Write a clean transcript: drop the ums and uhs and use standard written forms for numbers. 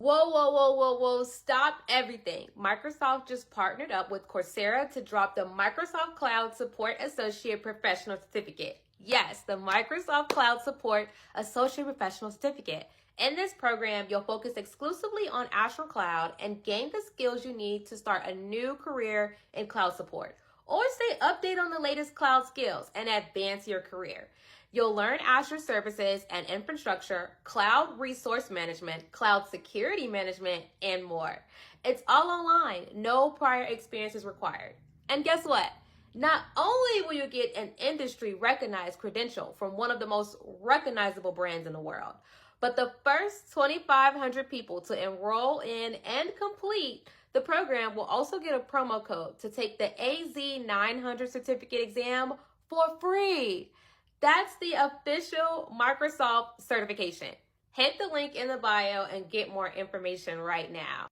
Whoa, whoa, whoa, whoa, whoa, stop everything. Microsoft just partnered up with Coursera to drop the Microsoft Cloud Support Associate Professional Certificate. Yes, the Microsoft Cloud Support Associate Professional Certificate. In this program, you'll focus exclusively on Azure Cloud and gain the skills you need to start a new career in cloud support, or stay updated on the latest cloud skills and advance your career. You'll learn Azure services and infrastructure, cloud resource management, cloud security management, and more. It's all online. No prior experience is required. And guess what? Not only will you get an industry recognized credential from one of the most recognizable brands in the world, but the first 2,500 people to enroll in and complete the program will also get a promo code to take the AZ900 certificate exam for free. That's the official Microsoft certification. Hit the link in the bio and get more information right now.